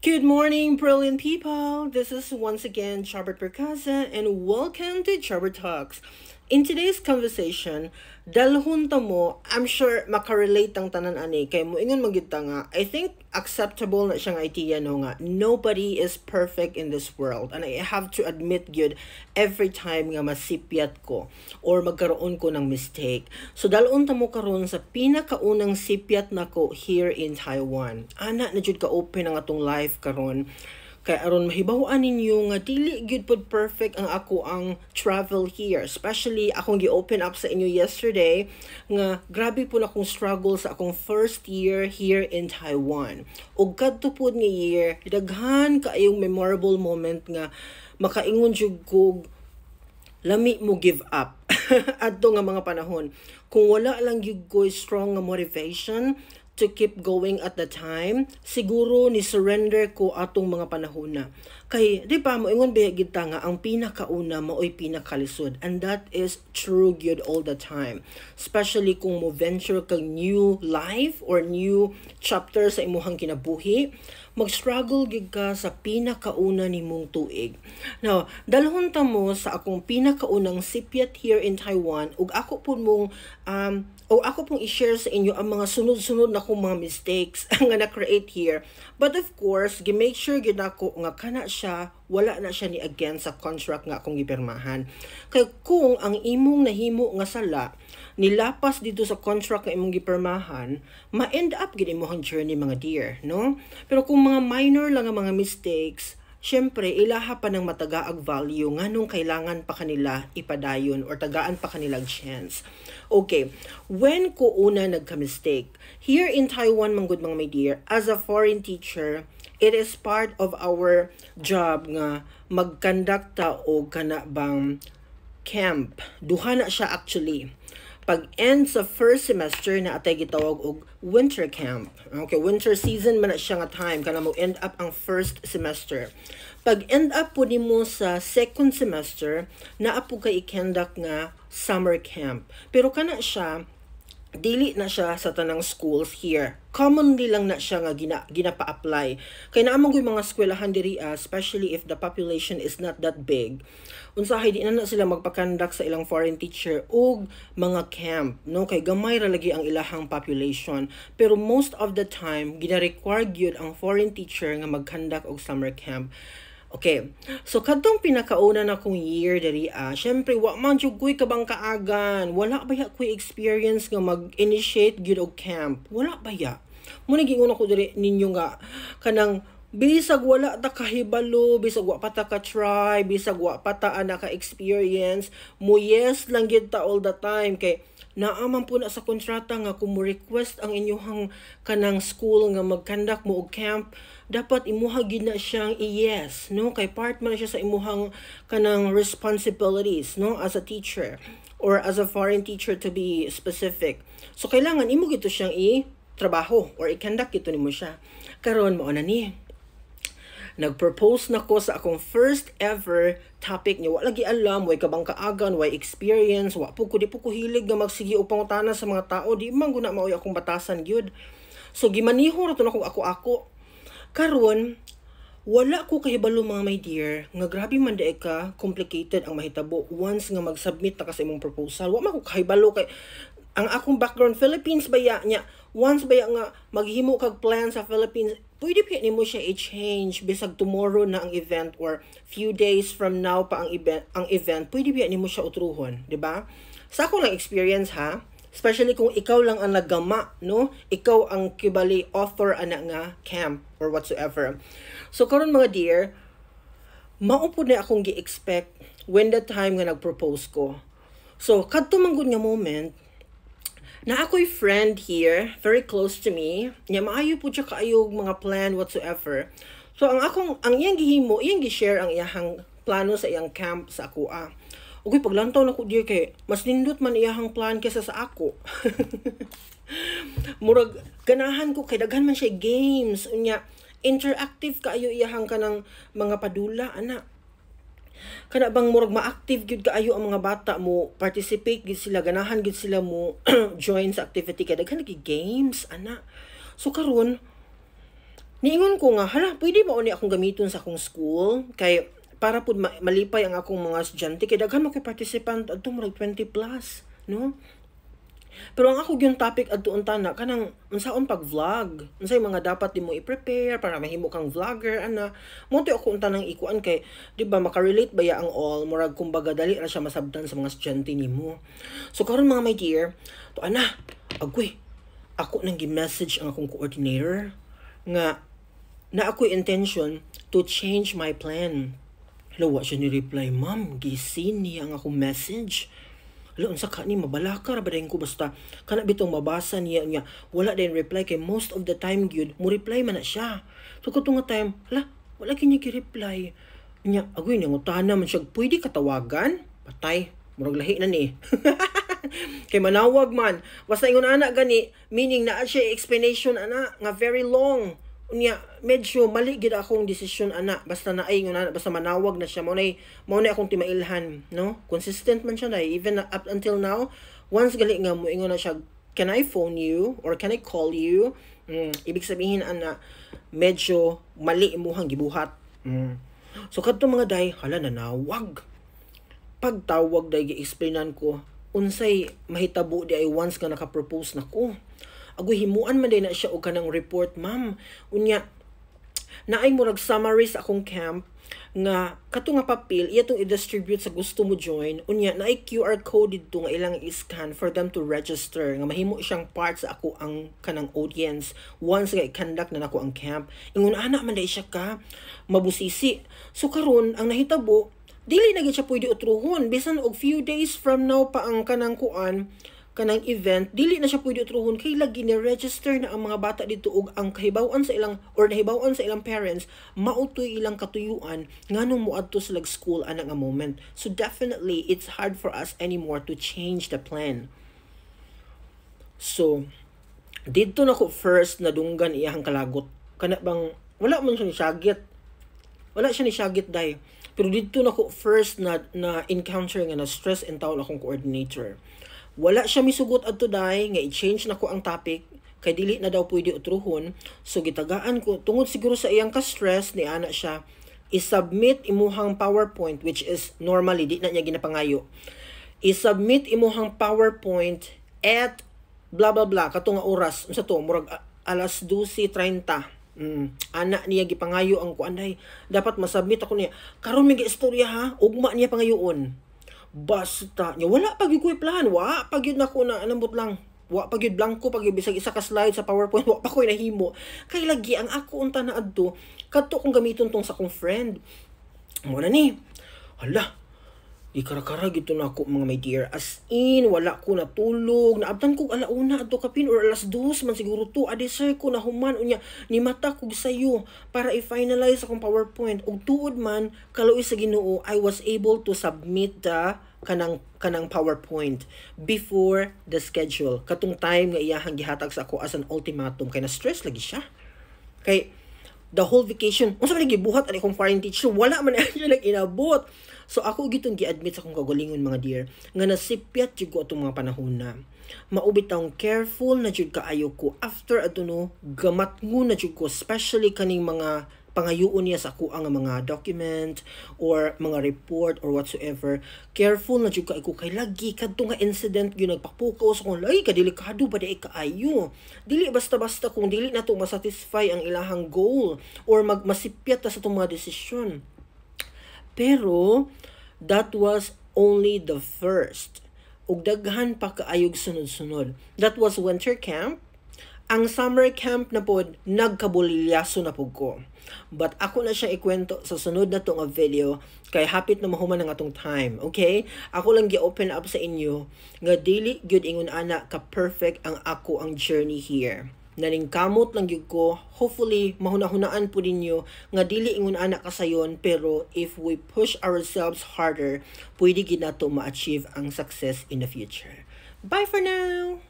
Good morning, brilliant people. This is once again Charbert Perkaza, and welcome to Charbert Talks. In today's conversation, dalhon ta mo, I'm sure makarelate ang tanan ani kay mo ingon magita nga. I think acceptable na siyang idea no nga. Nobody is perfect in this world, and I have to admit good every time nga masipyat ko or magkaroon ko ng mistake. So dalhon ta mo karon sa pinakaunang sipyat nako here in Taiwan. Ana na jud ka open ang atong life karon. Kay aron mahibaw-an ninyo nga dili gyud pud perfect ang ako ang travel here. Especially akong gi-open up sa inyo yesterday nga grabe po na akong struggle sa akong first year here in Taiwan. Ug kadto pud nga year, daghan kaayong memorable moment nga makaingon jud ko lami mo give up. Adto nga mga panahon. Kung wala lang gyud ko strong nga motivation to keep going at the time, siguro ni surrender ko atong mga panahon na. Kay, di ba, mo ingon biya kita nga, ang pinakauna mao'y pinakalisod. And that is true good all the time. Especially kung mo venture kang new life or new chapter sa imuhang kinabuhi, mag-struggle gid ka sa pinakauna nimong tuig. Now, dalhon ta mo sa akong pinakaunang sipyat here in Taiwan, ug ako po mong ako pong i-share sa inyo ang mga sunod-sunod na kong mga mistakes nga na-create here. But of course, gi-make sure gid ako nga kana siya, wala na siya ni against sa contract nga akong gipirmahan. Kay kung ang imong nahimo nga sala, nilapas dito sa contract nga imong gipirmahan, ma-end up gid imong journey mga dear, no? Pero kung mga minor lang ang mga mistakes, syempre, ilaha pa ng matagaag value nga nung kailangan pa kanila ipadayon or tagaan pa kanilang chance. Okay, when ko una nagka-mistake, here in Taiwan, manggod mga my dear, as a foreign teacher, it is part of our job nga magkandakta o kana bang camp. Duha na siya actually. Pag end sa first semester na atay gitawag og winter camp. Okay, winter season man na siya nga time kana mo end up ang first semester. Pag end up po nimo sa second semester, naa po kay i-conduct nga summer camp. Pero kana siya dili na siya sa tanang schools here. Commonly lang na siya nga ginapa-apply. Kaya naamang yung mga eskwelahan diri, especially if the population is not that big. Unsahay di na sila magpakandak sa ilang foreign teacher og mga camp, no? Kay gamay ra lagi ang ilahang population. Pero most of the time, gina-require gyud ang foreign teacher nga magkandak og summer camp. Okay, so kadtong pinakauna na kong year diri syempre wa man jud ko'y kabang kaagan, wala ba ya ko'y experience nga mag-initiate gyud og camp, wala ba ya? Muna gingon ako diri ninyo nga kanang bisag wala ta kahibalo, bisag wa pa ta ka try, bisag wa pa ta ana ka experience, mo yes lang gyud ta all the time kay naaman po na sa kontrata nga kung mo request ang inyong kanang school nga magkandak mo og camp, dapat imuha gid na siyang i-yes, no? Kay part man na siya sa imuhang kanang responsibilities, no? As a teacher or as a foreign teacher to be specific. So kailangan imo gito siyang i-trabaho or i-conduct gito nimo siya. Karon mao na ni. Nag-propose na ko sa akong first ever topic niya. Wala lagi alam, way kabang kaagan, way experience, di po ko hilig nga magsigi upang utana sa mga tao. Di man guna maoy akong batasan gyud. So gimaniho ra to na kung ako. Karon, wala ko kahibalo mga my dear, nga grabe man dae ka, complicated ang mahitabo once nga mag-submit ta ka sa imong proposal. Wa man ko kahibalo kay ang akong background Philippines baya niya. Once baya nga maghimo kag plan sa Philippines, pwede pa nimo siya i-change bisag tomorrow na ang event or few days from now pa ang event, pwede pa nimo siya utruhon, di ba? Sa akong lang experience ha, especially kung ikaw lang ang naggama, no? Ikaw ang kibali author ana nga camp or whatsoever. So karon mga dear, maupo na akong gi-expect when the time nga nag-propose ko. So kadto man gud nga moment, na ako'y friend here, very close to me, niya maayo po siya kaayog mga plan whatsoever. So ang iyang gihimo, iyang gi-share ang iyahang plano sa iyang camp sa ako Okay, paglantaw na ko dear kay mas nindot man iyahang plan kaysa sa ako. Murag ganahan ko kay daghan man siya games, unya interactive kaayo iyahang kanang mga padula ana. Kana bang murag ma-active gyud kaayo ang mga bata mo, participate gid sila, ganahan gid sila mo join sa activity kay daghan lagi games ana. So karon Niingon ko nga, hala, pwede ba uni akong gamiton sa akong school? Kay, para po malipay ang akong mga estudyante, kay daghan mo kay participant, adto mo 20 plus, no? Pero ang ako yung topic adto unta na kanang unsaon pag vlog. Unsay mga dapat nimo i-prepare para mahimo kang vlogger ana. Mo ako unta nang ikuan kay di ba makarelate ba ya ang all murag kumbaga dali ra siya masabtan sa mga estudyante nimo. So karon mga my dear, to ana, agwe. Ako nang gi-message ang akong coordinator nga na ako'y intention to change my plan. Hello, wa siya ni-reply, ma'am, gisin niya ang akong message. Hello, unsa ka ni mabalaka ra ba dayon ko basta kana bitong mabasa niya niya wala din reply kay most of the time gyud mo reply man na siya. So kato nga time, hala, wala kini gi-reply. Nya agoy ni ngutana man siya, pwede ka tawagan? Patay, murag lahi na ni. Kay manawag man. Basta ingon ana gani, meaning na siya explanation ana nga very long. Unya medyo mali gid akong desisyon ana basta naay nguna basta manawag na siya mo na akong timailhan no consistent man siya na even up until now once gali nga mo ingon na siya can I phone you or can I call you ibig sabihin ana medyo mali imuhang gibuhat so kadto mga day hala nanawag pagtawag day gi-explainan ko unsay mahitabo di ay once nga naka-propose nako agoy himuan man din na siya og kanang report ma'am unya naay murag summary sa akong camp nga kato nga papel iya tong i-distribute sa gusto mo join unya naay QR code dito nga ilang i-scan for them to register nga mahimo siyang part sa ako ang kanang audience once nga i-conduct na nako ang camp ingon ana man day siya ka mabusisi so karon ang nahitabo dili na gid siya pwede utruhon bisan og few days from now pa ang kanang kuan kanang event dili na siya pwede utruhon kay lagi ni register na ang mga bata dito og ang kahibaw-an sa ilang or nahibaw-an sa ilang parents mautoy ilang katuyuan nganong moadto sila school ana nga moment so definitely it's hard for us anymore to change the plan so dito na ko first nadunggan iyang kalagot kana bang wala man siya ni syagit wala siya ni syagit day pero dito na ko first na encounter nga na stress and taon akong coordinator wala siya misugot adto day nga i-change na ko ang topic kay dili na daw pwede utruhon so gitagaan ko tungod siguro sa iyang ka-stress ni ana siya i-submit imuhang PowerPoint which is normally di na niya ginapangayo i-submit imuhang PowerPoint at blah blah blah kato nga oras unsa to murag alas 12:30 ana niya gipangayo ang kuanday dapat masubmit ako niya karon may istorya ha ugma niya pangayoon basta nya wala pag ko plan wa pag yun nako na anambot lang wa pag yun blanco pag yun bisag isa ka slide sa PowerPoint wa pa koy nahimo kay lagi ang ako unta na adto kadto kong gamiton tong sa akong friend mo na ni hala ikara-kara gito na ako mga my dear as in wala ko natulog naabtan ko alauna adto kapin or alas 2 man siguro to adi sir ko na human unya ni mata ko sayo para i-finalize akong PowerPoint ug tuod man kaluoy sa Ginoo I was able to submit the kanang PowerPoint before the schedule katong time nga iyahang gihatag sa ako as an ultimatum kay na stress lagi siya kay the whole vacation unsa man gibuhat ani kong foreign teacher wala man siya inabot so ako gitong gi-admit sa akong kagalingon mga dear nga nasipyat jud ko atong mga panahon na maubit taong careful na jud kaayo ko after aduno gamatngon na jud ko especially kaning mga pangayuon niya sa ako ang mga document or mga report or whatsoever careful na jud ko kay lagi kadto nga incident gyud nagpapukaw sa kung lay kadelikado ba di kaayo dili basta-basta kung dili na to masatisfy ang ilahang goal or masipyat ta sa tong mga desisyon pero that was only the first ug daghan pa kaayog sunod-sunod that was winter camp ang summer camp na pod nagkabulilyaso na pud ko but ako na siya ikwento sa sunod na tong video kay hapit na mahuman ang atong time okay ako lang gi-open up sa inyo nga dili gyud ingon ana ka perfect ang ako ang journey here naningkamot lang gyud ko hopefully mahuna-hunaan po ninyo nga dili ingon ana kasayon pero if we push ourselves harder pwede gid nato ma-achieve ang success in the future bye for now.